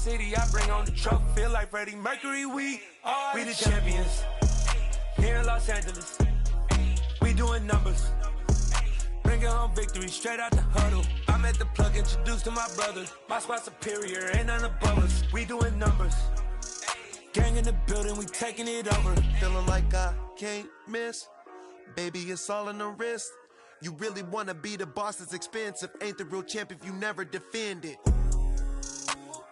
city, I bring on the trophy. Feel like Freddie Mercury, we the champions. Here in Los Angeles, we doing numbers. Bringing home victory straight out the huddle. I'm at the plug, introduced to my brother. My squad superior, ain't none above us. We doing numbers. Gang in the building, we taking it over. Feeling like I can't miss. Baby, it's all in the wrist. You really wanna be the boss, it's expensive. Ain't the real champ if you never defend it.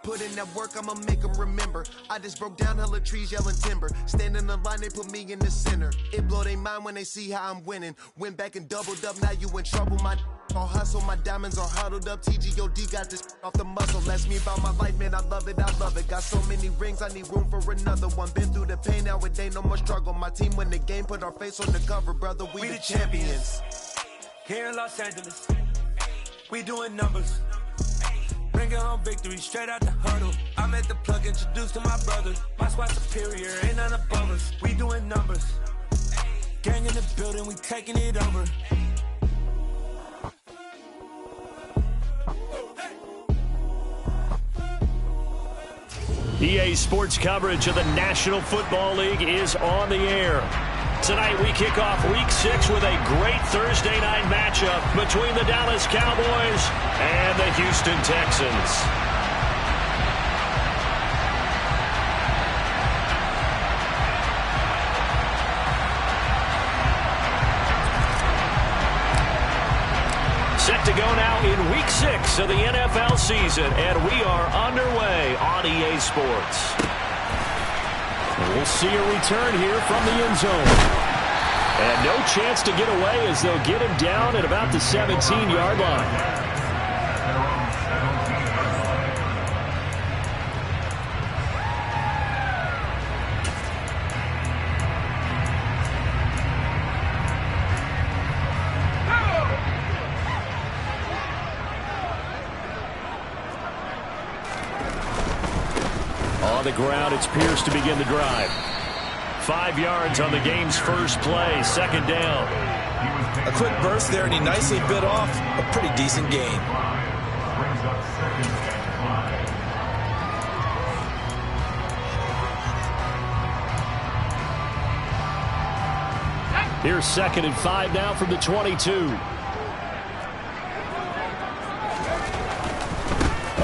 Put in that work, I'ma make them remember. I just broke down hella trees, yelling timber. Standing in the line, they put me in the center. It blow their mind when they see how I'm winning. Went back and doubled up, now you in trouble. My all hustle, my diamonds are huddled up. TGOD got this off the muscle. That's me about my life, man, I love it, I love it. Got so many rings, I need room for another one. Been through the pain, now it ain't no more struggle. My team win the game, put our face on the cover, brother, we the champions. Here in Los Angeles, we doing numbers. Bringing home victory straight out the huddle. I'm at the plug, introduced to my brother. My squad superior, ain't none above us. We doing numbers. Gang in the building, we taking it over. EA Sports coverage of the National Football League is on the air. Tonight we kick off Week 6 with a great Thursday night matchup between the Dallas Cowboys and the Houston Texans. Set to go now in Week 6 of the NFL season, and we are underway on EA Sports. We'll see a return here from the end zone. And no chance to get away as they'll get him down at about the 17-yard line. On the ground, it's Pierce to begin the drive. 5 yards on the game's first play, second down. A quick burst there, and he nicely bit off a pretty decent gain. Here's 2nd and 5 now from the 22.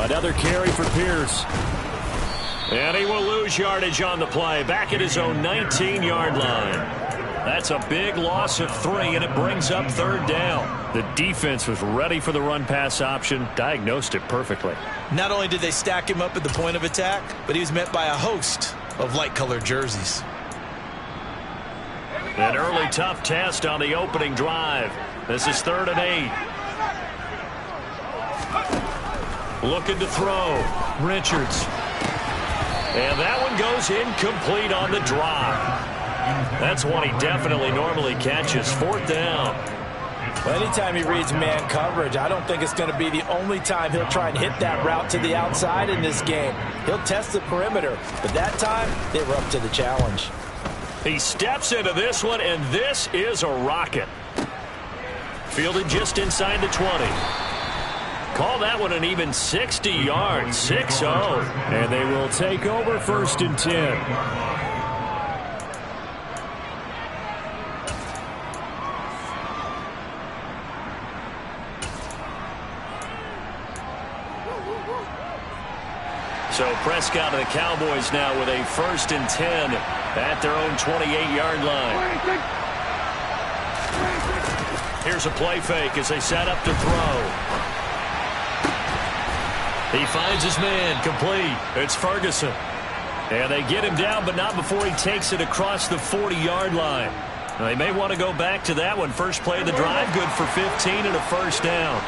Another carry for Pierce. And he will lose yardage on the play, back at his own 19-yard line. That's a big loss of 3, and it brings up 3rd down. The defense was ready for the run-pass option, diagnosed it perfectly. Not only did they stack him up at the point of attack, but he was met by a host of light-colored jerseys. An early tough test on the opening drive. This is 3rd and 8. Looking to throw. Richards. And that one goes incomplete on the drop. That's one he definitely normally catches. 4th down. Well, anytime he reads man coverage, I don't think it's going to be the only time he'll try and hit that route to the outside in this game. He'll test the perimeter, but that time they were up to the challenge. He steps into this one, and this is a rocket. Fielded just inside the 20. Call that one an even 60 yards, 6-0. And they will take over 1st and 10. So Prescott and the Cowboys now with a 1st and 10 at their own 28-yard line. Here's a play fake as they set up to throw. He finds his man, complete. It's Ferguson. And they get him down, but not before he takes it across the 40-yard line. Now, they may want to go back to that one. First play of the drive, good for 15 and a 1st down.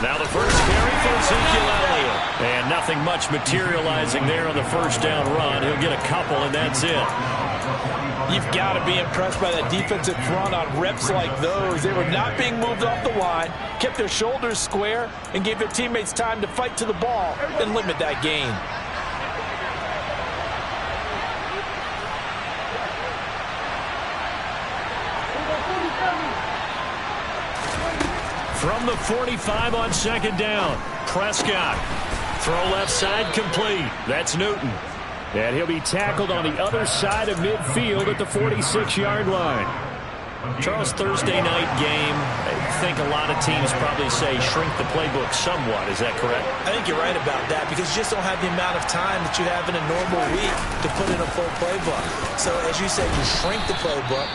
Now the first carry for Ezekiel Elliott. And nothing much materializing there on the 1st down run. He'll get a couple, and that's it. You've got to be impressed by that defensive front on reps like those. They were not being moved off the line, kept their shoulders square, and gave their teammates time to fight to the ball and limit that gain. From the 45 on second down, Prescott. Throw left side complete. That's Newton. And he'll be tackled on the other side of midfield at the 46-yard line. Charles, Thursday night game, I think a lot of teams probably say shrink the playbook somewhat. Is that correct? I think you're right about that because you just don't have the amount of time that you have in a normal week to put in a full playbook. So as you said, you shrink the playbook,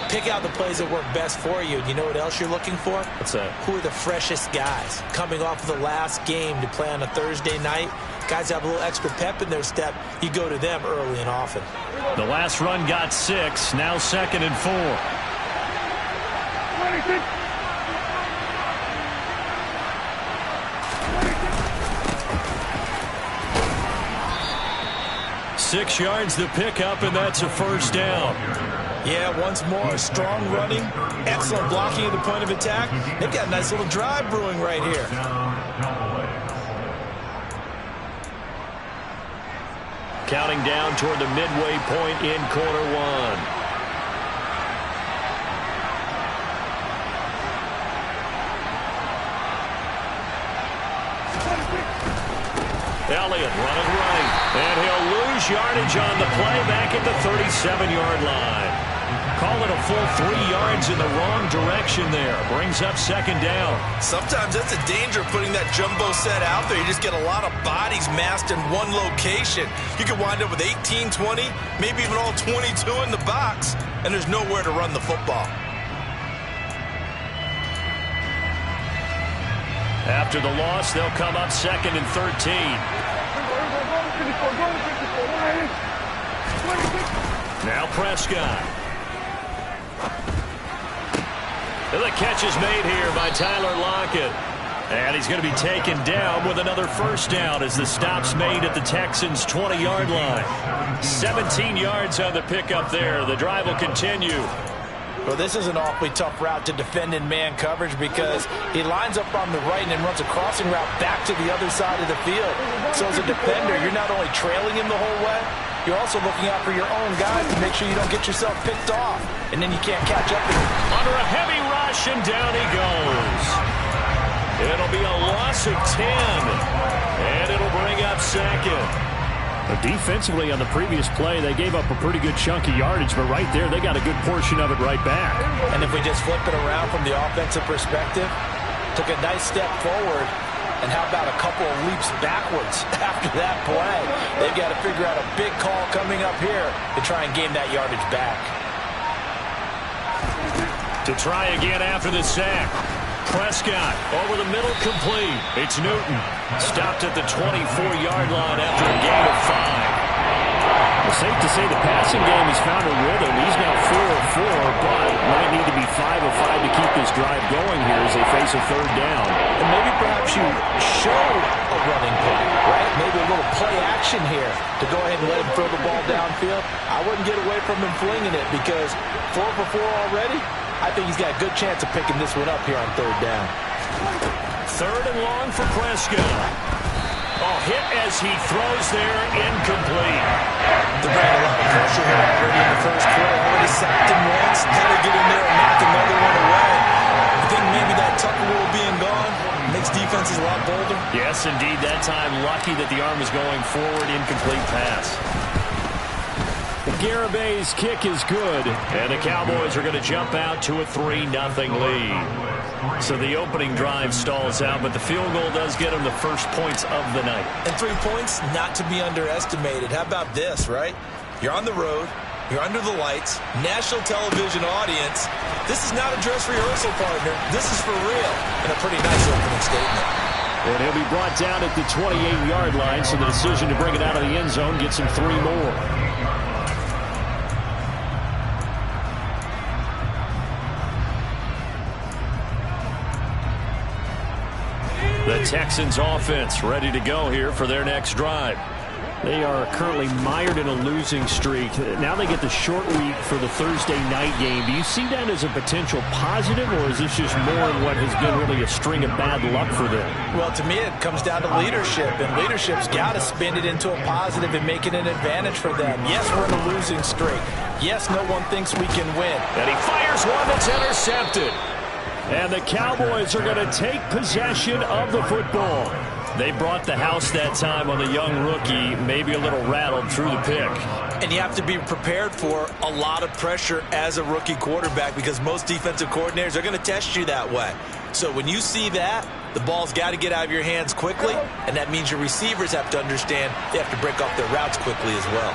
pick out the plays that work best for you. You know what else you're looking for? What's that? Who are the freshest guys coming off of the last game to play on a Thursday night? Guys have a little extra pep in their step. You go to them early and often. The last run got 6. Now 2nd and 4. 6 yards the pickup, and that's a first down. Yeah, once more, strong running, excellent blocking at the point of attack. They've got a nice little drive brewing right here. Counting down toward the midway point in quarter 1. Elliott running right, and he'll lose yardage on the play back at the 37-yard line. Call it a full 3 yards in the wrong direction there. Brings up second down. Sometimes that's a danger putting that jumbo set out there. You just get a lot of bodies massed in one location. You could wind up with 18, 20, maybe even all 22 in the box, and there's nowhere to run the football. After the loss, they'll come up 2nd and 13. Now Prescott. And the catch is made here by Tyler Lockett. And he's going to be taken down with another first down as the stop's made at the Texans' 20-yard line. 17 yards on the pickup there. The drive will continue. Well, this is an awfully tough route to defend in man coverage because he lines up on the right and then runs a crossing route back to the other side of the field. So as a defender, you're not only trailing him the whole way, you're also looking out for your own guys to make sure you don't get yourself picked off, and then you can't catch up. Under a heavy rush, and down he goes. It'll be a loss of 10, and it'll bring up 2nd. Defensively on the previous play, they gave up a pretty good chunk of yardage, but right there, they got a good portion of it right back. And if we just flip it around from the offensive perspective, took a nice step forward, and how about a couple of leaps backwards after that play? They've got to figure out a big call coming up here to try and gain that yardage back. To try again after the sack. Prescott over the middle complete. It's Newton. Stopped at the 24-yard line after a gain of 5. Well, safe to say the passing game has found a rhythm. He's now 4 of 4, but might need to be 5 of 5 to keep this drive going here as they face a third down. And maybe perhaps you show a running play, right? Maybe a little play action here to go ahead and let him throw the ball downfield. I wouldn't get away from him flinging it because 4 for 4 already. I think he's got a good chance of picking this one up here on third down. 3rd and long for Prescott. Oh, hit as he throws there, incomplete. They're bringing a lot of pressure here already in the first quarter. Already sacked him once. Had to get in there and knock another one away. I think maybe that Tucker rule being gone makes defenses a lot bolder. Yes, indeed. That time, lucky that the arm was going forward, incomplete pass. Garabay's kick is good, and the Cowboys are going to jump out to a 3-0 lead. So the opening drive stalls out, but the field goal does get them the first points of the night. And 3 points, not to be underestimated. How about this, right? You're on the road. You're under the lights. National television audience. This is not a dress rehearsal, partner. This is for real. And a pretty nice opening statement. And he'll be brought down at the 28-yard line, so the decision to bring it out of the end zone gets him 3 more. The Texans offense ready to go here for their next drive. They are currently mired in a losing streak. Now they get the short week for the Thursday night game. Do you see that as a potential positive, or is this just more in what has been really a string of bad luck for them? Well, to me, it comes down to leadership, and leadership's got to spin it into a positive and make it an advantage for them. Yes, we're in a losing streak. Yes, no one thinks we can win. And he fires one that's intercepted. And the Cowboys are going to take possession of the football. They brought the house that time on the young rookie, maybe a little rattled through the pick. And you have to be prepared for a lot of pressure as a rookie quarterback because most defensive coordinators are going to test you that way. So when you see that, the ball's got to get out of your hands quickly, and that means your receivers have to understand they have to break off their routes quickly as well.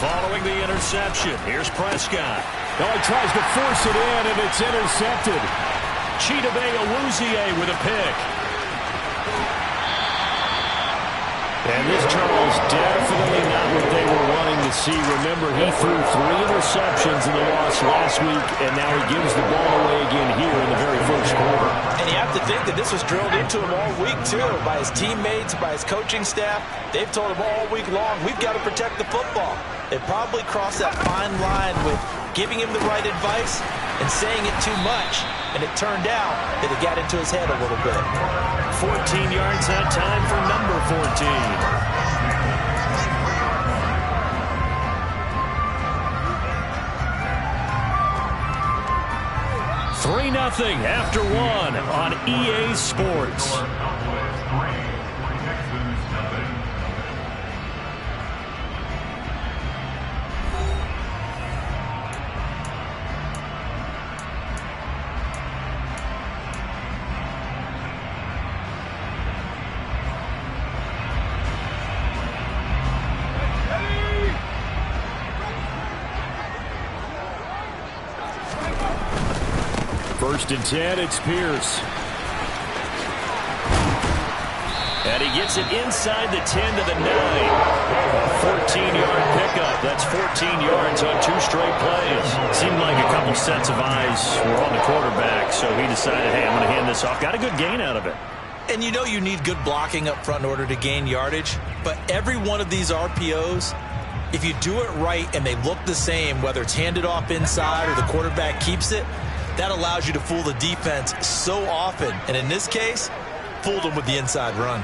Following the interception, here's Prescott. Oh, he tries to force it in, and it's intercepted. Chidobe Awuzie with a pick. And this, Charles, definitely not what they were wanting to see. Remember, he threw 3 interceptions in the loss last week, and now he gives the ball away again here in the very first quarter. And you have to think that this was drilled into him all week, too, by his teammates, by his coaching staff. They've told him all week long, we've got to protect the football. They probably crossed that fine line with giving him the right advice and saying it too much. And it turned out that it got into his head a little bit. 14 yards that time for number 14. 3-0 after 1 on EA Sports. First and 10, it's Pierce. And he gets it inside the 10 to the 9. 14-yard pickup. That's 14 yards on 2 straight plays. Seemed like a couple sets of eyes were on the quarterback, so he decided, hey, I'm going to hand this off. Got a good gain out of it. And you know you need good blocking up front in order to gain yardage. But every one of these RPOs, if you do it right and they look the same, whether it's handed off inside or the quarterback keeps it, that allows you to fool the defense so often. And in this case, fooled them with the inside run.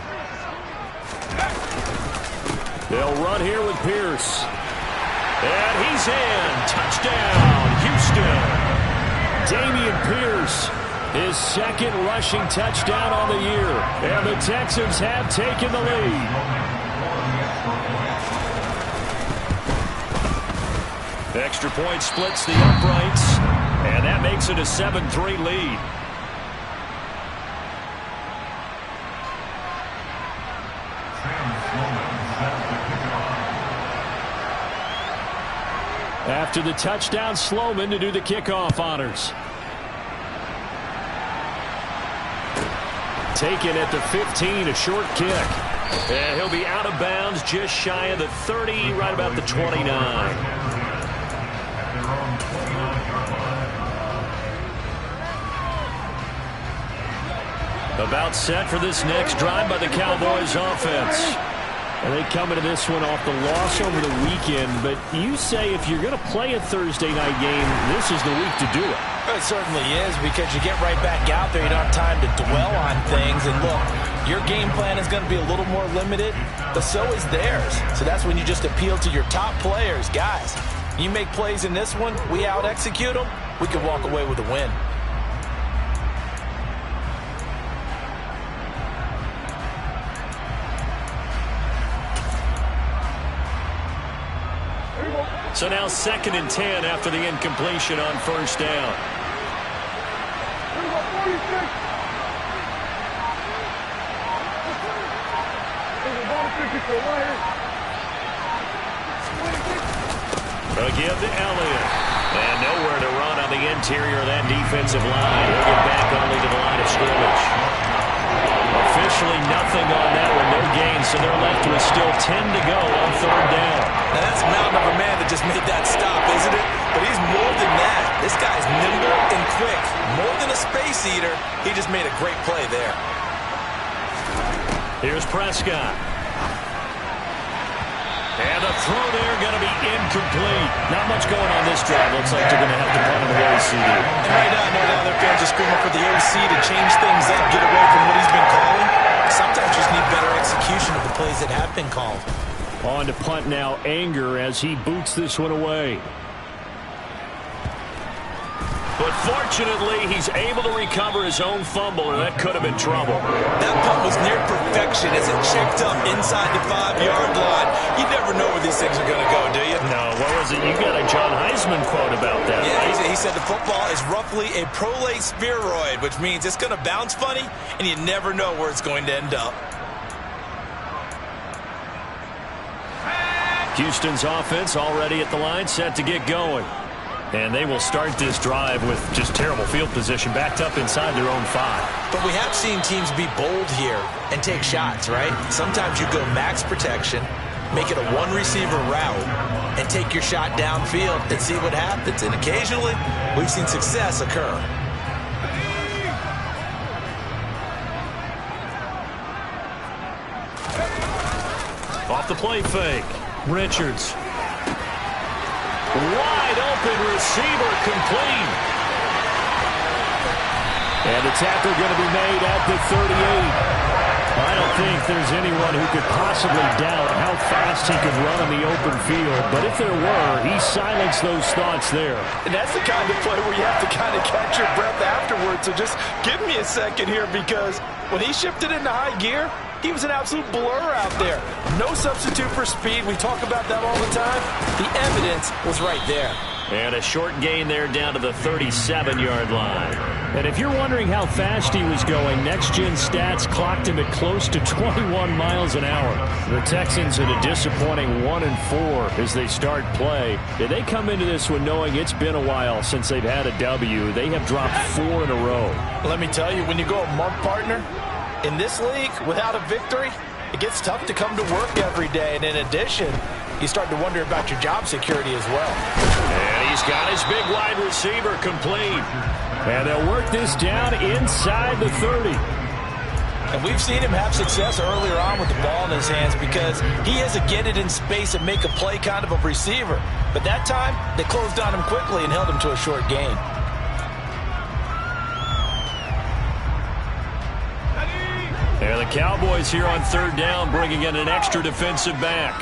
They'll run here with Pierce. And he's in. Touchdown, Houston. Dameon Pierce, his second rushing touchdown on the year. And the Texans have taken the lead. Extra point splits the uprights. And that makes it a 7-3 lead. After the touchdown, Sloman to do the kickoff honors. Taken at the 15, a short kick. And he'll be out of bounds just shy of the 30, right about the 29. About set for this next drive by the Cowboys offense. And they come into this one off the loss over the weekend. But you say if you're going to play a Thursday night game, this is the week to do it. It certainly is, because you get right back out there. You don't have time to dwell on things. And look, your game plan is going to be a little more limited, but so is theirs. So that's when you just appeal to your top players. Guys, you make plays in this one, we out-execute them, we can walk away with a win. So now 2nd and 10 after the incompletion on first down. Again to Elliott. And nowhere to run on the interior of that defensive line. He'll get back only to the line of scrimmage. Officially nothing on that one, no gain, so they're left with still 10 to go on 3rd down. Now that's a mountain of a man that just made that stop, isn't it? But he's more than that. This guy's nimble and quick. More than a space eater, he just made a great play there. Here's Prescott. And the throw there going to be incomplete. Not much going on this drive. Looks like they're going to have to punt him away, CD. And right now, no doubt their fans are screaming for the OC to change things up, get away from what he's been calling. Sometimes you just need better execution of the plays that have been called. On to punt now, Anger, as he boots this one away. But fortunately, he's able to recover his own fumble, or that could have been trouble. That punt was near perfection as it checked up inside the 5-yard line. You never know where these things are going to go, do you? No, what was it? You got a John Heisman quote about that. Yeah, right? he said the football is roughly a prolate spheroid, which means it's going to bounce funny, and you never know where it's going to end up. Houston's offense already at the line, set to get going. And they will start this drive with just terrible field position, backed up inside their own 5. But we have seen teams be bold here and take shots, right? Sometimes you go max protection, make it a one-receiver route, and take your shot downfield and see what happens. And occasionally, we've seen success occur. Off the play fake. Richards. Wide open receiver, complete. And the tackle going to be made at the 38. I don't think there's anyone who could possibly doubt how fast he could run on the open field. But if there were, he silenced those thoughts there. And that's the kind of play where you have to kind of catch your breath afterwards. So just give me a second here, because when he shifted into high gear, he was an absolute blur out there. No substitute for speed. We talk about that all the time. The evidence was right there. And a short gain there down to the 37-yard line. And if you're wondering how fast he was going, next-gen stats clocked him at close to 21 miles an hour. The Texans at a disappointing 1-4 as they start play. And they come into this one knowing it's been a while since they've had a W. They have dropped 4 in a row. Let me tell you, when you go a month, partner, in this league, without a victory, it gets tough to come to work every day. And in addition, you start to wonder about your job security as well. And he's got his big wide receiver complete. And they'll work this down inside the 30. And we've seen him have success earlier on with the ball in his hands because he has a get it in space and make a play kind of a receiver. But that time, they closed on him quickly and held him to a short gain. And the Cowboys here on 3rd down, bringing in an extra defensive back.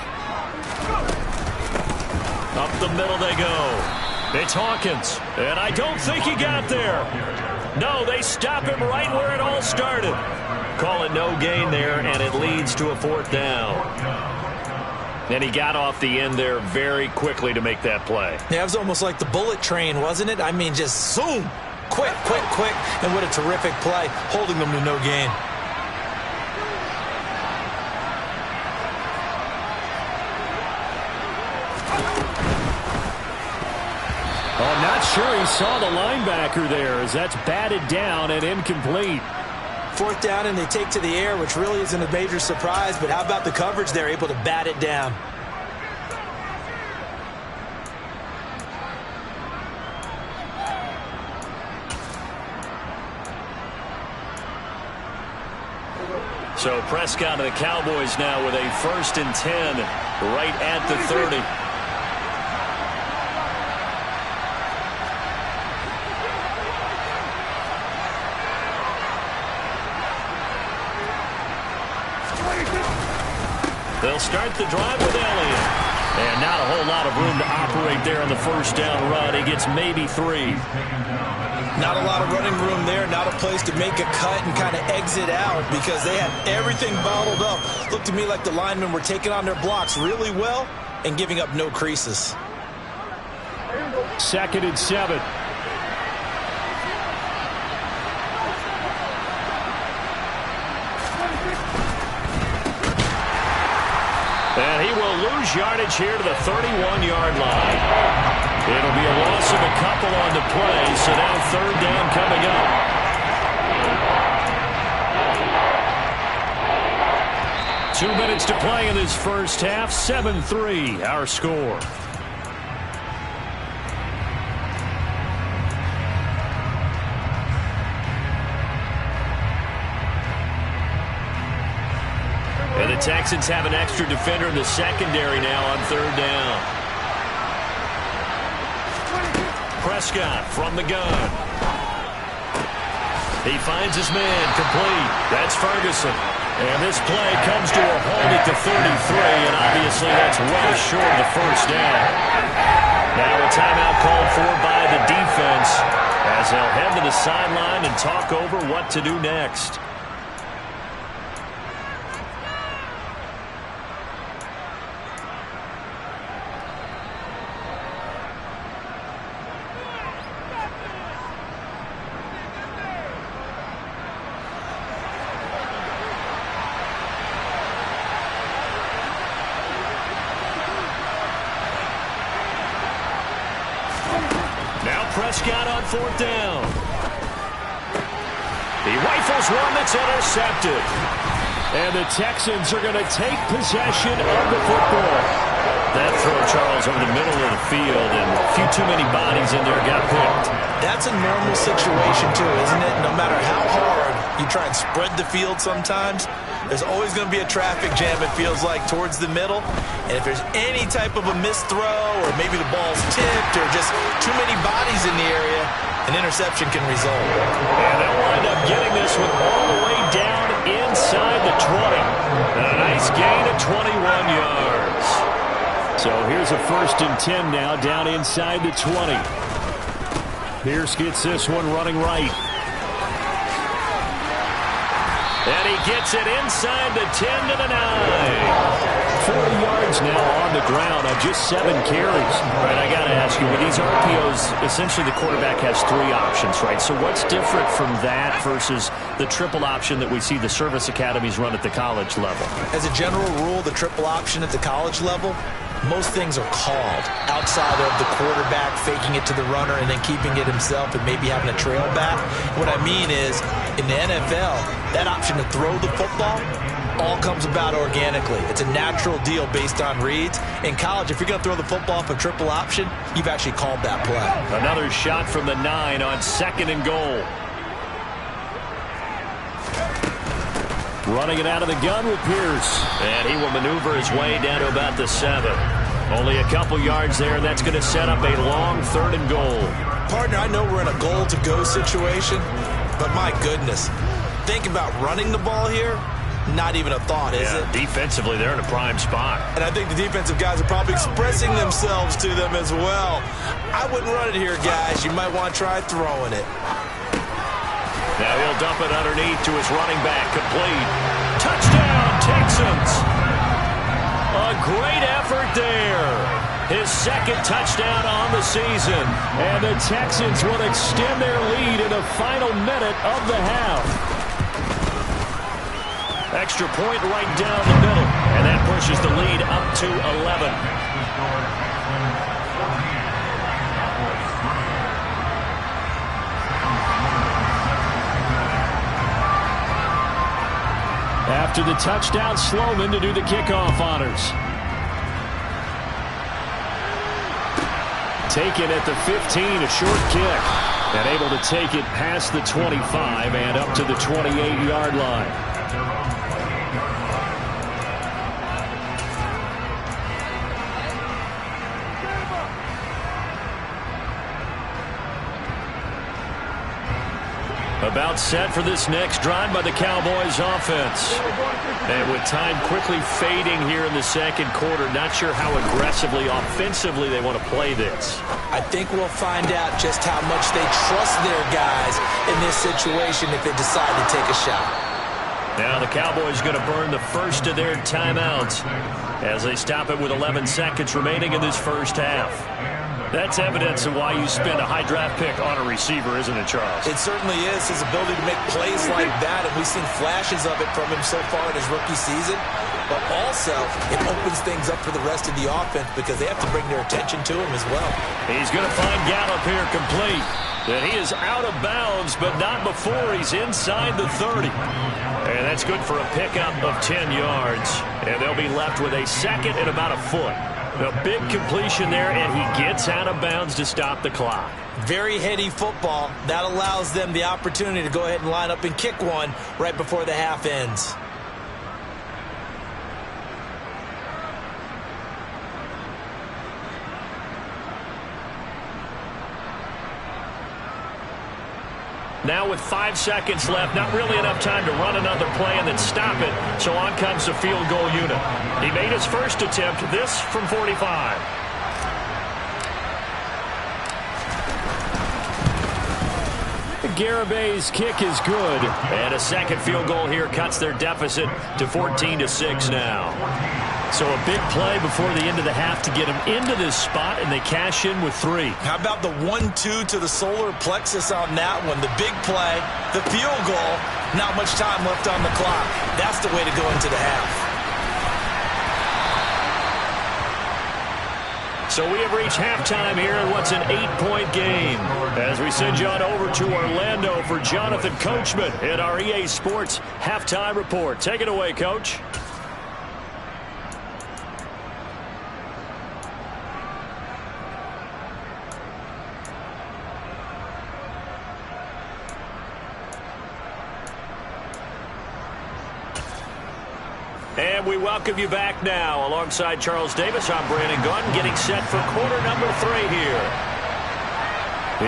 Up the middle they go. It's Hawkins, and I don't think he got there. No, they stop him right where it all started. Call it no gain there, and it leads to a 4th down. And he got off the end there very quickly to make that play. Yeah, it was almost like the bullet train, wasn't it? I mean, just zoom, quick, quick, quick, and what a terrific play, holding them to no gain. I'm not sure he saw the linebacker there as that's batted down and incomplete. 4th down and they take to the air, which really isn't a major surprise, but how about the coverage there, able to bat it down? So Prescott and the Cowboys now with a 1st and 10 right at the 30. They'll start the drive with Elliott. And not a whole lot of room to operate there on the 1st down run. He gets maybe 3. Not a lot of running room there, not a place to make a cut and kind of exit out because they had everything bottled up. Looked to me like the linemen were taking on their blocks really well and giving up no creases. 2nd and 7. And he will lose yardage here to the 31-yard line. It'll be a loss of a couple on the play, so now 3rd down coming up. Two minutes to play in this first half, 7-3, our score. And the Texans have an extra defender in the secondary now on 3rd down. Prescott from the gun. He finds his man complete. That's Ferguson. And this play comes to a hold at the 33, and obviously that's well short of the first down. Now a timeout called for by the defense as they'll head to the sideline and talk over what to do next. Prescott on fourth down. He rifles one that's intercepted. And the Texans are going to take possession of the football. That throw, Charles, over the middle of the field, and a few too many bodies in there got picked. That's a normal situation, too, isn't it? No matter how hard you try and spread the field sometimes, there's always going to be a traffic jam, it feels like, towards the middle. And if there's any type of a missed throw or maybe the ball's tipped or just too many bodies in the area, an interception can result. And they'll wind up getting this one all the way down inside the 20. A nice gain of 21 yards. So here's a 1st and 10 now down inside the 20. Pierce gets this one running right. And he gets it inside the 10 to the 9. 40 yards now on the ground on just 7 carries. Right, I got to ask you, with these RPOs, essentially the quarterback has 3 options, right? So what's different from that versus the triple option that we see the service academies run at the college level? As a general rule, the triple option at the college level, most things are called outside of the quarterback faking it to the runner and then keeping it himself and maybe having a trail back. What I mean is, in the NFL, that option to throw the football all comes about organically. It's a natural deal based on reads. In college, if you're going to throw the football for triple option, you've actually called that play. Another shot from the 9 on 2nd and goal. Running it out of the gun with Pierce. And he will maneuver his way down to about the 7. Only a couple yards there, and that's going to set up a long 3rd and goal. Partner, I know we're in a goal-to-go situation, but my goodness, think about running the ball here. Not even a thought, is it? Defensively, they're in a prime spot. And I think the defensive guys are probably expressing themselves to them as well. I wouldn't run it here, guys. You might want to try throwing it. Now he'll dump it underneath to his running back. Complete. Touchdown, Texans. A great effort there. His 2nd touchdown on the season. And the Texans will extend their lead in the final minute of the half. Extra point right down the middle. And that pushes the lead up to 11. After the touchdown, Sloman to do the kickoff honors. Taken at the 15, a short kick. And able to take it past the 25 and up to the 28-yard line. About set for this next drive by the Cowboys offense. And with time quickly fading here in the 2nd quarter, not sure how aggressively, offensively they want to play this. I think we'll find out just how much they trust their guys in this situation if they decide to take a shot. Now the Cowboys going to burn the first of their timeouts as they stop it with 11 seconds remaining in this first half. That's evidence of why you spend a high draft pick on a receiver, isn't it, Charles? It certainly is. His ability to make plays like that, and we've seen flashes of it from him so far in his rookie season. But also, it opens things up for the rest of the offense because they have to bring their attention to him as well. He's going to find Gallup here complete. That he is out of bounds, but not before he's inside the 30. And that's good for a pickup of 10 yards. And they'll be left with a 2nd and about a foot. A big completion there, and he gets out of bounds to stop the clock. Very heady football. That allows them the opportunity to go ahead and line up and kick one right before the half ends. Now with 5 seconds left, not really enough time to run another play and then stop it. So on comes the field goal unit. He made his first attempt, this from 45. Garabay's kick is good. And a second field goal here cuts their deficit to 14-6 now. So a big play before the end of the half to get them into this spot, and they cash in with 3. How about the 1-2 to the solar plexus on that one? The big play, the field goal, not much time left on the clock. That's the way to go into the half. So we have reached halftime here in what's an 8-point game. As we send you on over to Orlando for Jonathan Coachman in our EA Sports Halftime Report. Take it away, Coach. And we welcome you back now. Alongside Charles Davis, I'm Brandon Gunn, getting set for quarter number 3 here.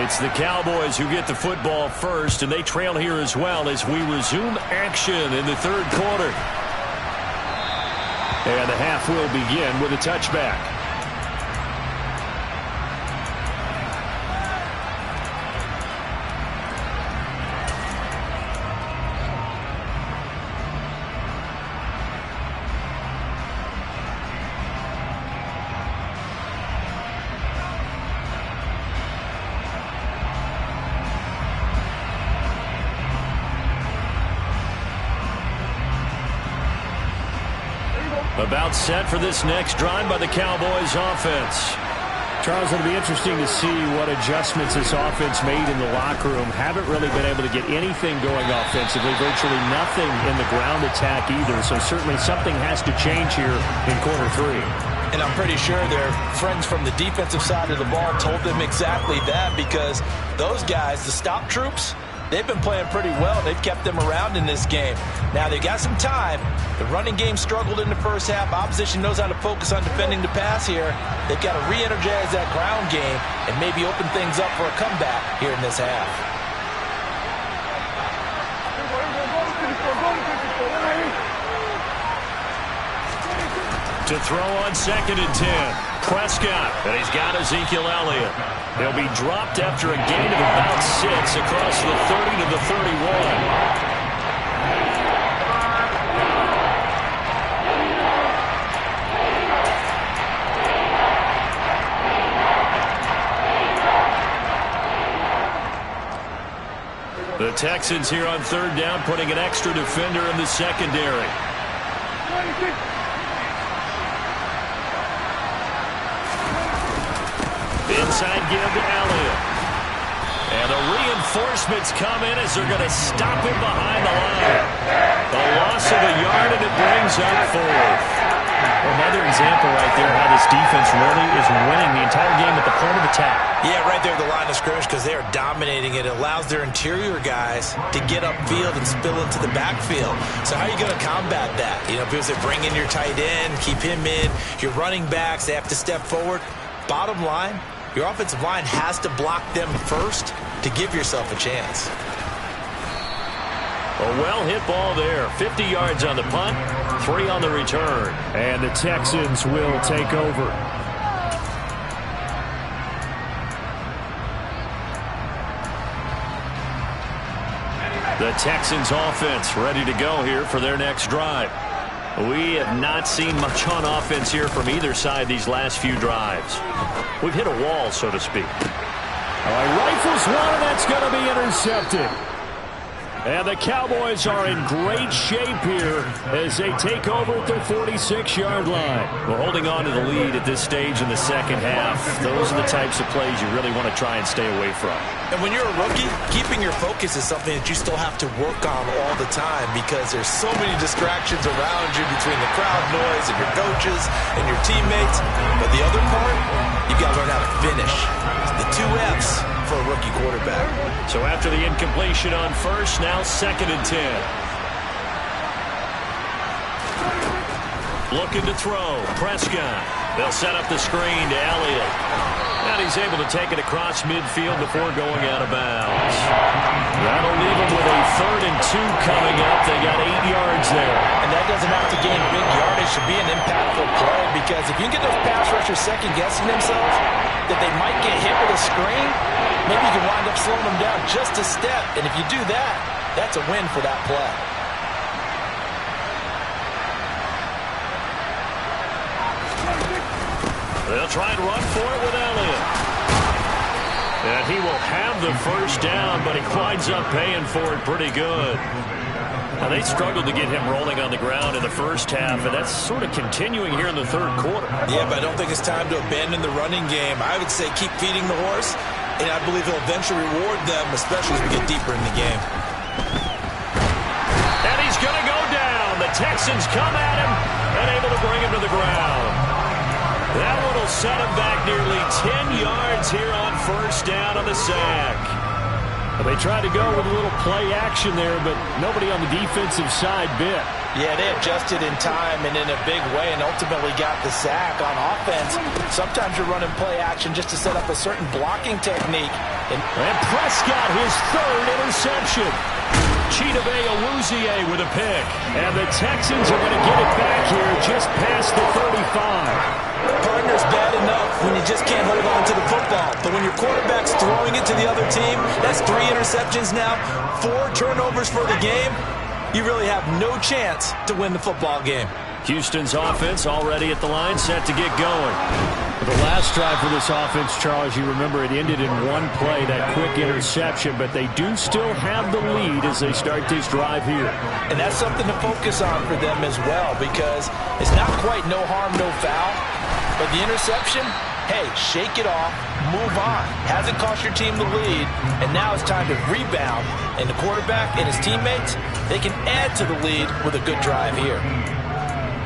It's the Cowboys who get the football first, and they trail here as well as we resume action in the third quarter. And the half will begin with a touchback. About set for this next drive by the Cowboys offense. Charles, it'll be interesting to see what adjustments this offense made in the locker room. Haven't really been able to get anything going offensively. Virtually nothing in the ground attack either. So certainly something has to change here in quarter 3. And I'm pretty sure their friends from the defensive side of the ball told them exactly that, because those guys, the stop troops, they've been playing pretty well. They've kept them around in this game. Now, they got some time. The running game struggled in the first half. Opposition knows how to focus on defending the pass here. They've got to re-energize that ground game and maybe open things up for a comeback here in this half. To throw on 2nd and 10. Prescott, and he's got Ezekiel Elliott. They'll be dropped after a gain of about 6 across the 30 to the 31. The Texans here on 3rd down, putting an extra defender in the secondary. Inside give to Elliott. And the reinforcements come in as they're going to stop him behind the line. The loss of a yard, and it brings up 4th. Another example right there how this defense really is winning the entire game at the point of attack. Yeah, right there at the line of scrimmage, because they are dominating it. It allows their interior guys to get upfield and spill into the backfield. So how are you going to combat that? You know, because they bring in your tight end, keep him in. Your running backs, they have to step forward. Bottom line, your offensive line has to block them first to give yourself a chance. A well-hit ball there. 50 yards on the punt, 3 on the return. And the Texans will take over. The Texans offense ready to go here for their next drive. We have not seen much on offense here from either side these last few drives. We've hit a wall, so to speak. All right, rifles one, and that's going to be intercepted. And the Cowboys are in great shape here as they take over at their 46-yard line. Well, holding on to the lead at this stage in the second half, those are the types of plays you really want to try and stay away from. And when you're a rookie, keeping your focus is something that you still have to work on all the time, because there's so many distractions around you between the crowd noise and your coaches and your teammates. But the other part, you've got to learn how to finish. The 2 F's for a rookie quarterback. So after the incompletion on first, now 2nd and 10. Looking to throw. Prescott. They'll set up the screen to Elliott. And he's able to take it across midfield before going out of bounds. That'll leave him with a 3rd and 2 coming up. They got 8 yards there. And that doesn't have to gain big yardage to be an impactful play, because if you can get those pass rushers second-guessing themselves that they might get hit with a screen, maybe you can wind up slowing them down just a step. And if you do that, that's a win for that play. They'll try and run for it with Elliott. And he will have the first down, but he winds up paying for it pretty good. Now, they struggled to get him rolling on the ground in the first half, and that's sort of continuing here in the 3rd quarter. Yeah, but I don't think it's time to abandon the running game. I would say keep feeding the horse, and I believe he'll eventually reward them, especially as we get deeper in the game. And he's going to go down. The Texans come at him and able to bring him to the ground. That one will set him back nearly 10 yards here on first down on the sack. Well, they tried to go with a little play action there, but nobody on the defensive side bit. Yeah, they adjusted in time and in a big way and ultimately got the sack. On offense, sometimes you're running play action just to set up a certain blocking technique. And Prescott, his 3rd interception. Chidobe Awuzie with a pick. And the Texans are going to get it back here just past the 35. Partner's bad enough when you just can't hold on to the football. But when your quarterback's throwing it to the other team, that's 3 interceptions now, 4 turnovers for the game. You really have no chance to win the football game. Houston's offense already at the line, set to get going. The last drive for this offense, Charles, you remember it ended in one play, that quick interception, but they do still have the lead as they start this drive here. And that's something to focus on for them as well, because it's not quite no harm, no foul, but the interception, hey, shake it off, move on. Hasn't cost your team the lead, and now it's time to rebound. And the quarterback and his teammates, they can add to the lead with a good drive here.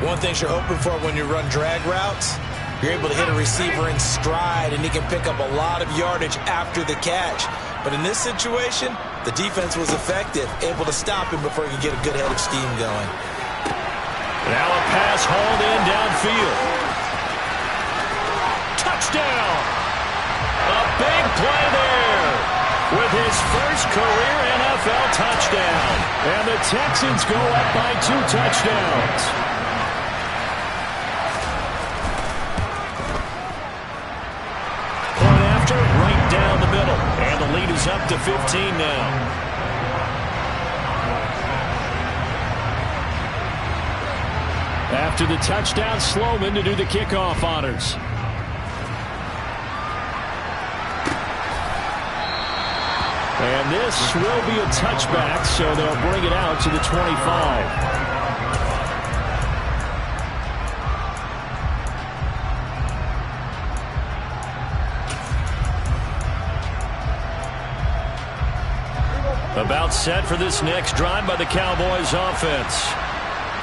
One thing you're hoping for when you run drag routes, you're able to hit a receiver in stride, and he can pick up a lot of yardage after the catch. But in this situation, the defense was effective, able to stop him before he could get a good head of steam going. Now a pass hauled in downfield. Touchdown! A big play there with his first career NFL touchdown. And the Texans go up by 2 touchdowns. Point after, right down the middle. And the lead is up to 15 now. After the touchdown, Sloman to do the kickoff honors. And this will be a touchback, so they'll bring it out to the 25. About set for this next drive by the Cowboys offense.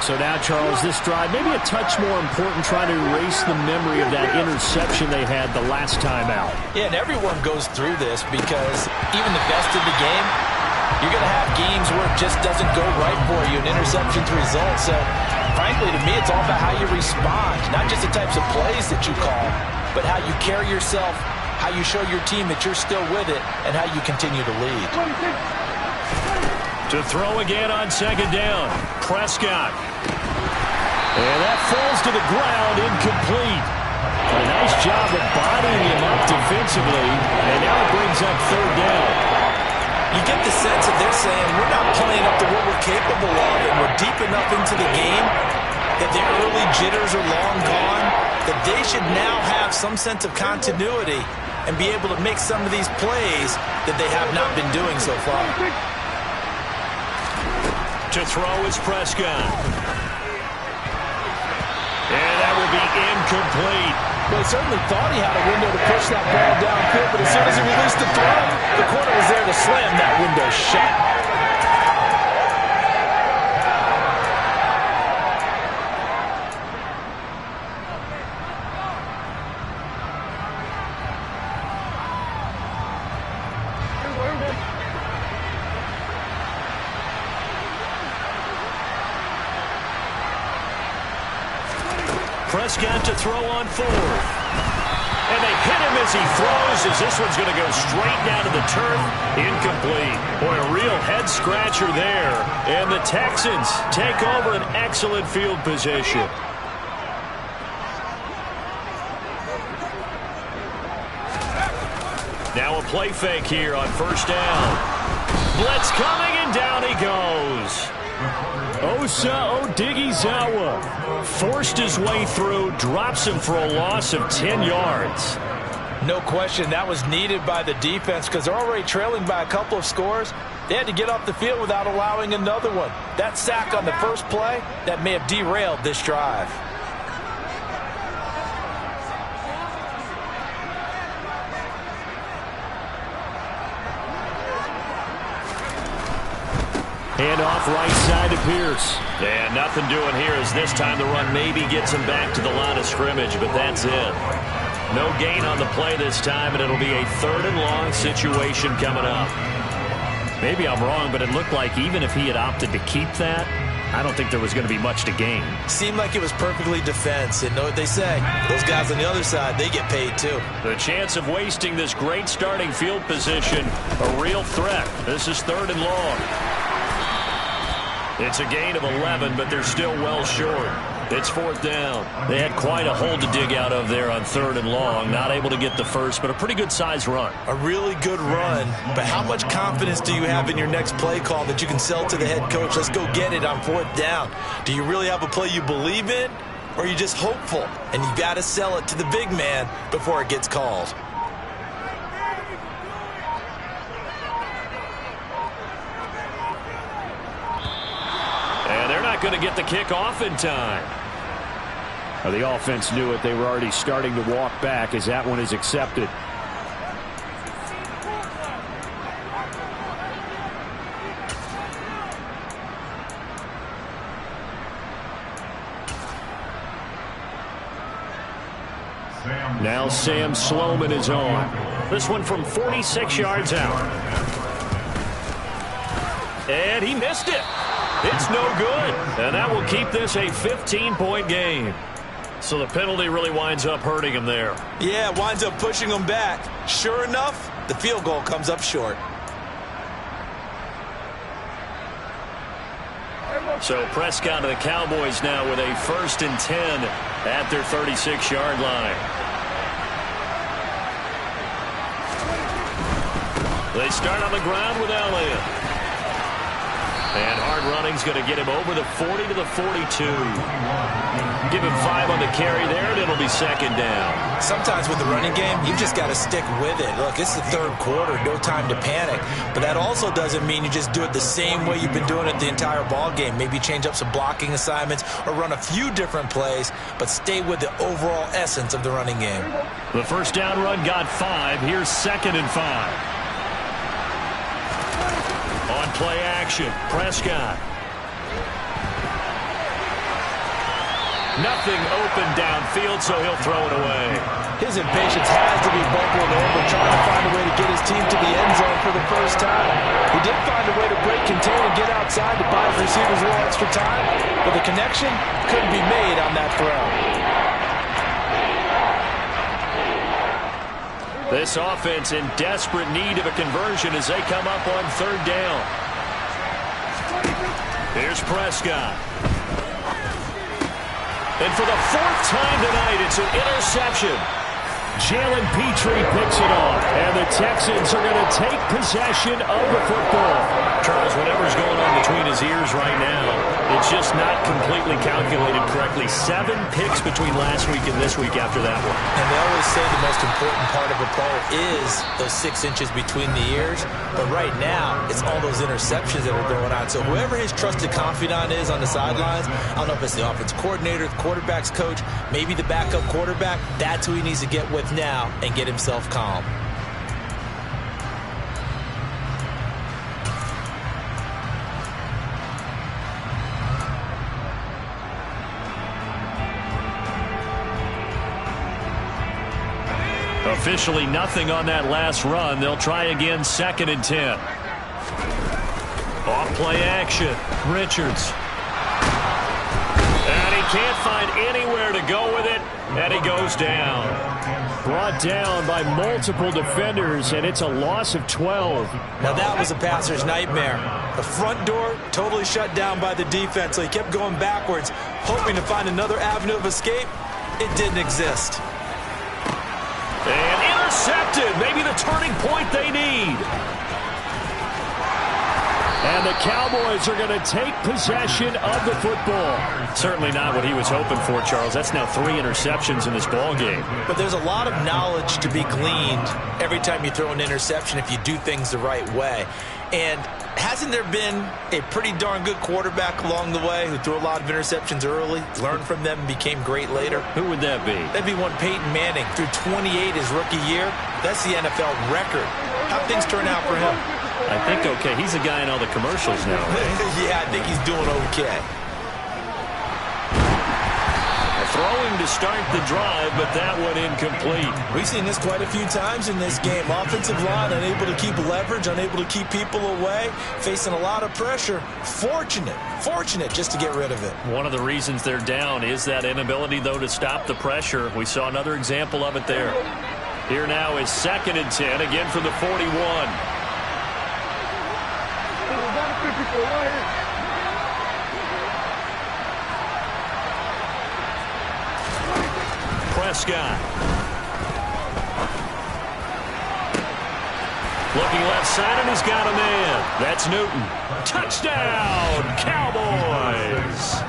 So now, Charles, this drive maybe a touch more important, trying to erase the memory of that interception they had the last time out. Yeah, and everyone goes through this because even the best in the game, you're going to have games where it just doesn't go right for you, and interceptions result. So, frankly, to me, it's all about how you respond, not just the types of plays that you call, but how you carry yourself, how you show your team that you're still with it, and how you continue to lead. To throw again on second down, Prescott. And that falls to the ground, incomplete. A nice job of bodying him up defensively, and now it brings up third down. You get the sense that they're saying we're not playing up to what we're capable of, and we're deep enough into the game that the early jitters are long gone, that they should now have some sense of continuity and be able to make some of these plays that they have not been doing so far. To throw is Prescott. And that will be incomplete. Well, he certainly thought he had a window to push that ball downfield, but as soon as he released the throw, the corner was there to slam that window shut. Prescott to throw on fourth. And they hit him as he throws, as this one's going to go straight down to the turf. Incomplete. Boy, a real head-scratcher there. And the Texans take over an excellent field position. Now a play fake here on first down. Blitz coming, and down he goes. Osa Odighizuwa forced his way through, drops him for a loss of 10 yards. No question, that was needed by the defense because they're already trailing by a couple of scores. They had to get off the field without allowing another one. That sack on the first play, that may have derailed this drive. Hand off right side to Pierce. And nothing doing here as this time the run maybe gets him back to the line of scrimmage, but that's it. No gain on the play this time, and it'll be a 3rd and long situation coming up. Maybe I'm wrong, but it looked like even if he had opted to keep that, I don't think there was going to be much to gain. Seemed like it was perfectly defense, and know what they say. Those guys on the other side, they get paid too. The chance of wasting this great starting field position, a real threat. This is 3rd and long. It's a gain of 11, but they're still well short. It's 4th down. They had quite a hole to dig out of there on 3rd and long. Not able to get the first, but a pretty good-sized run. A really good run, but how much confidence do you have in your next play call that you can sell to the head coach? Let's go get it on 4th down. Do you really have a play you believe in, or are you just hopeful? And you got to sell it to the big man before it gets called. Going to get the kick off in time. Well, the offense knew it. They were already starting to walk back as that one is accepted. Now Sam Sloman is on. This one from 46 yards out. And he missed it. It's no good, and that will keep this a 15-point game. So the penalty really winds up hurting him there. Yeah, it winds up pushing him back. Sure enough, the field goal comes up short. So Prescott and the Cowboys now with a 1st and 10 at their 36-yard line. They start on the ground with Elliott. And hard running's going to get him over the 40 to the 42. Give him 5 on the carry there, and it'll be 2nd down. Sometimes with the running game, you've just got to stick with it. Look, it's the 3rd quarter, no time to panic. But that also doesn't mean you just do it the same way you've been doing it the entire ball game. Maybe change up some blocking assignments or run a few different plays, but stay with the overall essence of the running game. The 1st down run got 5. Here's 2nd and 5. On play action, Prescott. Nothing open downfield, so he'll throw it away. His impatience has to be bubbling over, trying to find a way to get his team to the end zone for the first time. He did find a way to break contain and get outside to buy his receivers a little extra time, but the connection couldn't be made on that throw. This offense in desperate need of a conversion as they come up on 3rd down. Here's Prescott. And for the 4th time tonight, it's an interception. Jalen Petrie picks it off, and the Texans are going to take possession of the football. Charles, whatever's going on between his ears right now, it's just not completely calculated correctly. 7 picks between last week and this week after that one. And they always say the most important part of a player is those 6 inches between the ears. But right now, it's all those interceptions that are going on. So whoever his trusted confidant is on the sidelines, I don't know if it's the offense coordinator, the quarterback's coach, maybe the backup quarterback, that's who he needs to get with now and get himself calm. Officially nothing on that last run. They'll try again, 2nd and 10. Off play action, Richards. And he can't find anywhere to go with it. And he goes down. Brought down by multiple defenders, and it's a loss of 12. Now that was a passer's nightmare. The front door totally shut down by the defense, so he kept going backwards, hoping to find another avenue of escape. It didn't exist. And intercepted. Maybe the turning point they need. And the Cowboys are going to take possession of the football. Certainly not what he was hoping for, Charles. That's now 3 interceptions in this ball game. But there's a lot of knowledge to be gleaned every time you throw an interception if you do things the right way. And hasn't there been a pretty darn good quarterback along the way who threw a lot of interceptions early, learned from them, and became great later? Who would that be? That'd be one Peyton Manning. Threw 28 his rookie year. That's the NFL record. How'd things turn out for him? I think okay. He's a guy in all the commercials now, right? Yeah, I think he's doing okay. Throwing to start the drive, but that one incomplete. We've seen this quite a few times in this game. Offensive line unable to keep leverage, unable to keep people away, facing a lot of pressure. Fortunate just to get rid of it. One of the reasons they're down is that inability, though, to stop the pressure. We saw another example of it there. Here now is 2nd and 10, again from the 41. Prescott. Looking left side, and he's got a man. That's Newton. Touchdown, Cowboys.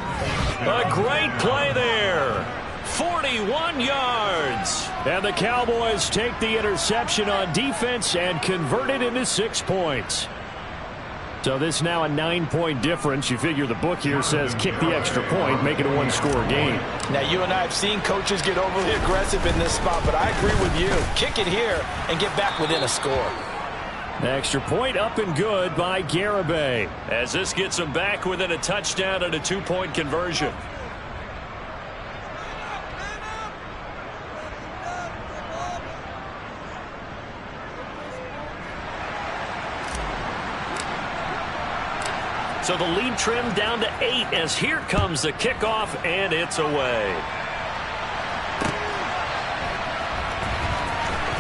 A great play there. 41 yards. And the Cowboys take the interception on defense and convert it into 6 points. So this now a 9-point difference. You figure the book here says kick the extra point, make it a 1-score game. Now, you and I have seen coaches get overly aggressive in this spot, but I agree with you. Kick it here and get back within a score. Extra point up and good by Garibay, as this gets him back within a touchdown and a 2-point conversion. So the lead trimmed down to 8 as here comes the kickoff, and it's away.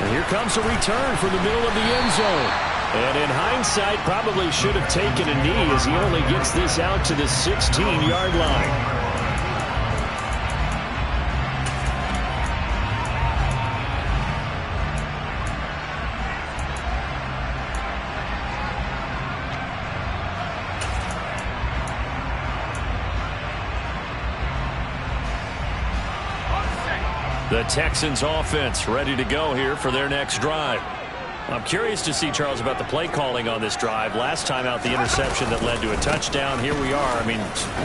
And here comes a return from the middle of the end zone. And in hindsight, probably should have taken a knee as he only gets this out to the 16-yard line. The Texans offense ready to go here for their next drive. I'm curious to see, Charles, about the play calling on this drive. Last time out, the interception that led to a touchdown. Here we are. I mean,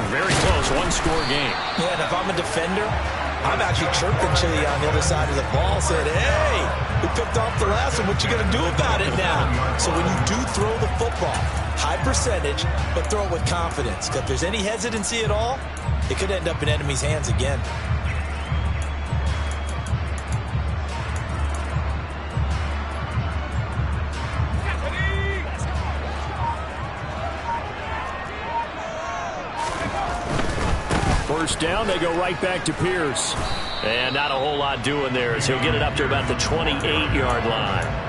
very close, 1-score game. Yeah, and if I'm a defender, I'm actually chirping to you on the other side of the ball, saying, hey, we picked off the last one. What you going to do about it now? So when you do throw the football, high percentage, but throw it with confidence. Because if there's any hesitancy at all, it could end up in enemy's hands again. First down, they go right back to Pierce. And not a whole lot doing there as he'll get it up to about the 28-yard line.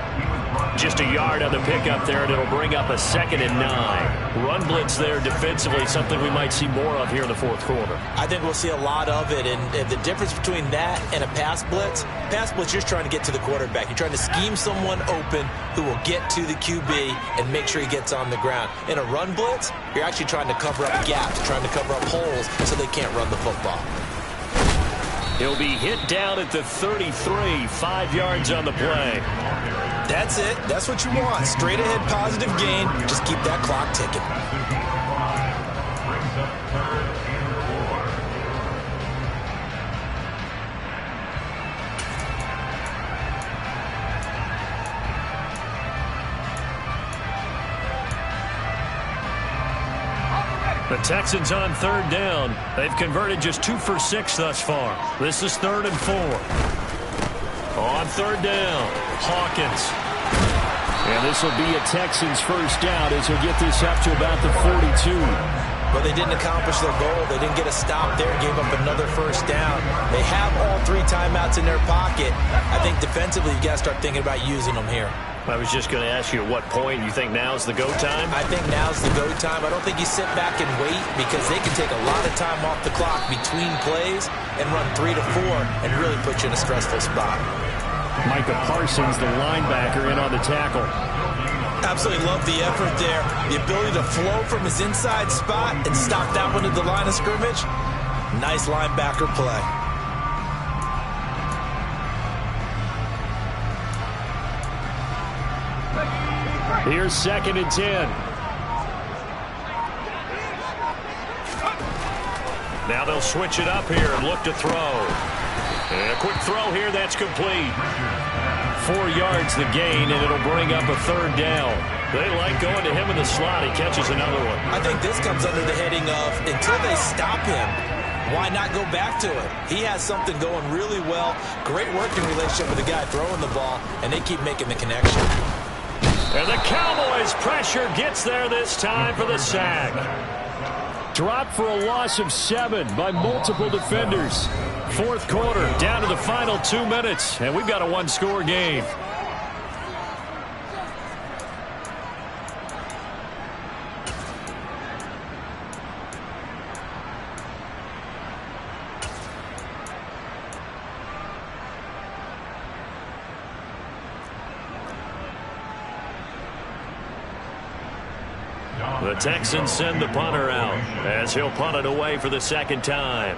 Just a yard on the pickup there, and it'll bring up a 2nd and 9. Run blitz there defensively, something we might see more of here in the 4th quarter. I think we'll see a lot of it, and the difference between that and a pass blitz, you're just trying to get to the quarterback. You're trying to scheme someone open who will get to the QB and make sure he gets on the ground. In a run blitz, you're actually trying to cover up gaps, trying to cover up holes so they can't run the football. He'll be hit down at the 33, 5 yards on the play. That's it. That's what you want. Straight ahead positive gain. Just keep that clock ticking. The Texans on 3rd down. They've converted just 2 for 6 thus far. This is 3rd and 4. On 3rd down, Hawkins. And this will be a Texans first down as he'll get this up to about the 42. but they didn't accomplish their goal. They didn't get a stop there, gave up another first down. They have all 3 timeouts in their pocket. I think defensively you got to start thinking about using them here. I was just going to ask you at what point you think now's the go time? I think now's the go time. I don't think you sit back and wait because they can take a lot of time off the clock between plays and run 3 to 4 and really put you in a stressful spot. Micah Parsons, the linebacker, in on the tackle. Absolutely love the effort there. The ability to flow from his inside spot and stop that one at the line of scrimmage. Nice linebacker play. Here's 2nd and 10. Now they'll switch it up here and look to throw. And a quick throw here, that's complete. 4 yards the gain, and it'll bring up a 3rd down. They like going to him in the slot. He catches another one. I think this comes under the heading of until they stop him, why not go back to it? He has something going really well. Great working relationship with the guy throwing the ball, and they keep making the connection. And the Cowboys' pressure gets there this time for the sack. Dropped for a loss of 7 by multiple defenders. 4th quarter, down to the final 2 minutes, and we've got a 1-score game. The Texans send the punter out as he'll punt it away for the 2nd time.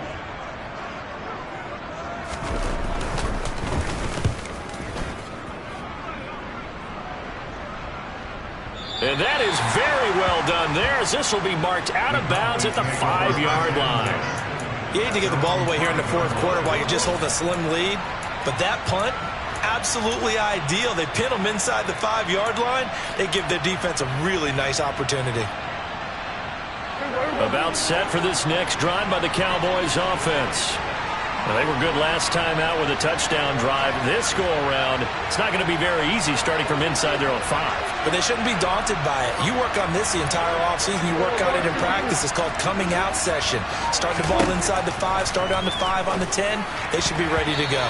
And that is very well done there, as this will be marked out of bounds at the 5-yard line. You hate to give the ball away here in the 4th quarter while you're just holding a slim lead, but that punt, absolutely ideal. They pin them inside the 5-yard line. They give their defense a really nice opportunity. About set for this next drive by the Cowboys offense. Well, they were good last time out with a touchdown drive. This go-around, it's not going to be very easy starting from inside their own 5. But they shouldn't be daunted by it. You work on this the entire offseason. You work on it in practice. It's called coming out session. Start the ball inside the 5, start on the 5, on the 10. They should be ready to go.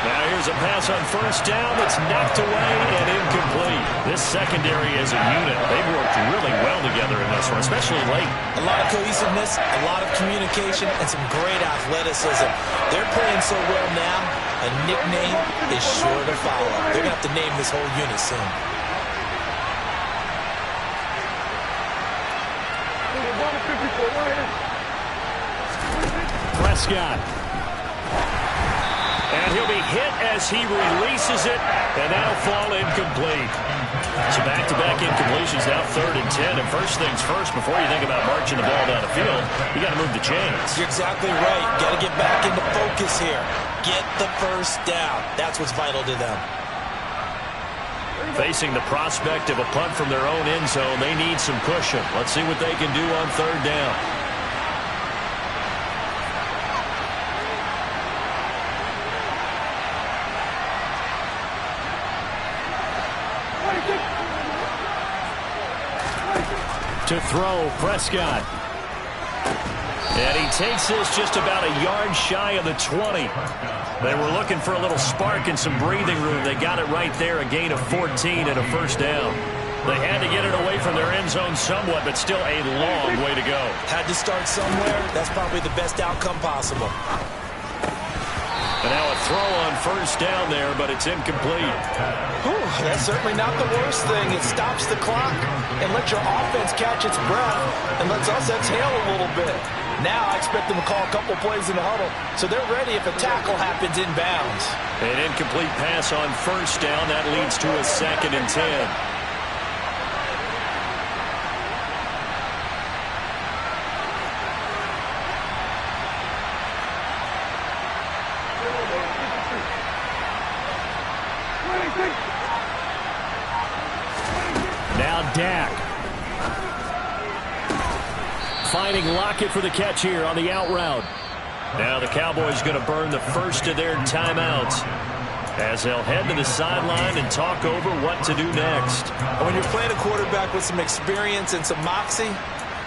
Now here's a pass on 1st down that's knocked away and incomplete. This secondary as a unit, they've worked really well together in this one, especially late. A lot of cohesiveness, a lot of communication, and some great athleticism. They're playing so well now, a nickname is sure to follow. They're going to have to name this whole unit soon. Prescott. And he'll be hit as he releases it, and that'll fall incomplete. So back-to-back incompletions, now 3rd and 10. And first things first, before you think about marching the ball down the field, you got to move the chains. You're exactly right. Got to get back into focus here. Get the first down. That's what's vital to them. Facing the prospect of a punt from their own end zone, they need some cushion. Let's see what they can do on 3rd down. To throw, Prescott. And he takes this just about a yard shy of the 20. They were looking for a little spark and some breathing room. They got it right there, a gain of 14 and a 1st down. They had to get it away from their end zone somewhat, but still a long way to go. Had to start somewhere. That's probably the best outcome possible. And now a throw on 1st down there, but it's incomplete. Whew, that's certainly not the worst thing. It stops the clock and lets your offense catch its breath and lets us exhale a little bit. Now I expect them to call a couple plays in the huddle, so they're ready if a tackle happens inbounds. An incomplete pass on 1st down. That leads to a 2nd and 10. Now Dak. Finding Lockett for the catch here on the out route. Now the Cowboys going to burn the first of their timeouts as they'll head to the sideline and talk over what to do next. When you're playing a quarterback with some experience and some moxie,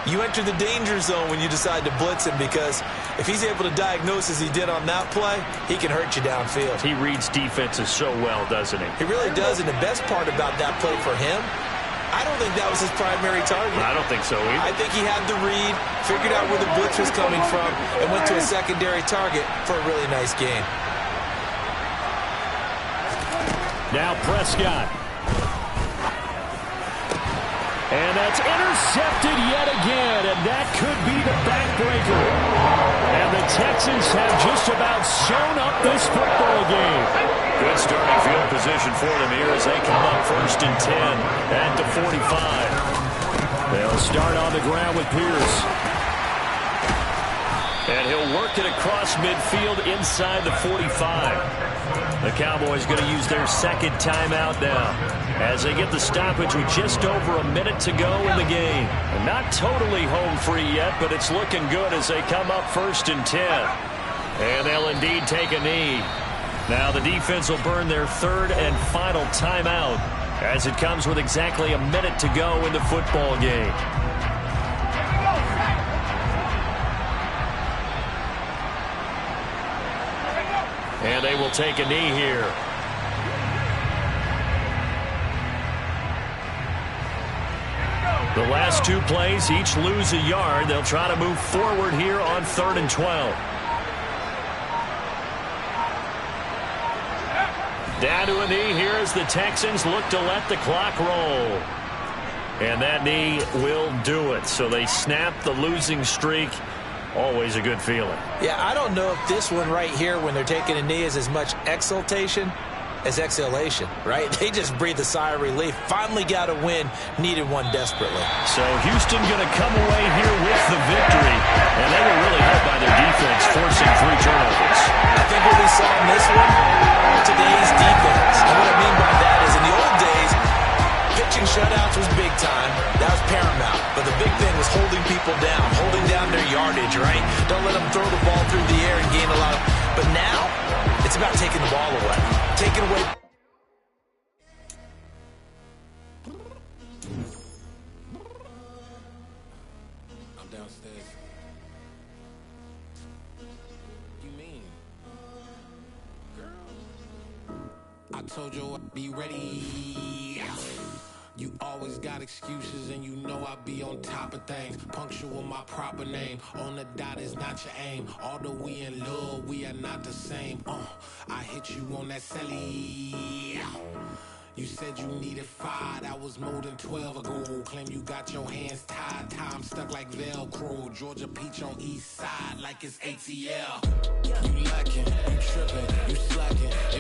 You enter the danger zone when you decide to blitz him, because if he's able to diagnose as he did on that play, he can hurt you downfield. He reads defenses so well, doesn't he? He really does, and the best part about that play for him, I don't think that was his primary target. I don't think so either. I think he had the read, figured out where the blitz was coming from, and went to a secondary target for a really nice gain. Now Prescott. And that's intercepted yet again, and that could be the backbreaker. And the Texans have just about sewn up this football game. Good starting field position for them here as they come up 1st and 10 at the 45. They'll start on the ground with Pierce. And he'll work it across midfield inside the 45. The Cowboys going to use their second timeout now as they get the stoppage with just over a minute to go in the game. And not totally home free yet, but it's looking good as they come up 1st and 10. And they'll indeed take a knee. Now the defense will burn their third and final timeout as it comes with exactly a minute to go in the football game. And they will take a knee here. The last two plays each lose a yard. They'll try to move forward here on 3rd and 12. Down to a knee here as the Texans look to let the clock roll. And that knee will do it. So they snap the losing streak. Always a good feeling. Yeah, I don't know if this one right here, when they're taking a knee, is as much exultation as exhalation, right? They just breathe a sigh of relief. Finally got a win, needed one desperately. So Houston going to come away here with the victory, and they were really helped by their defense, forcing 3 turnovers. I think what we saw in this one, today's defense. And what I mean by that is in the old days, pitching shutouts was big time. That was paramount. But the big thing was holding people down, holding down their yardage, right? Don't let them throw the ball through the air and gain a lot of... But now, it's about taking the ball away. Taking away... I'm downstairs. You mean? Girl. I told you I'd be ready. You always got excuses and you know I be on top of things. Punctual my proper name. On the dot is not your aim. Although we in love, we are not the same. I hit you on that celly. You said you needed 5, that was more than 12 ago. Claim you got your hands tied, time stuck like Velcro. Georgia Peach on east side like it's ATL. You lacking, you tripping, you slacking.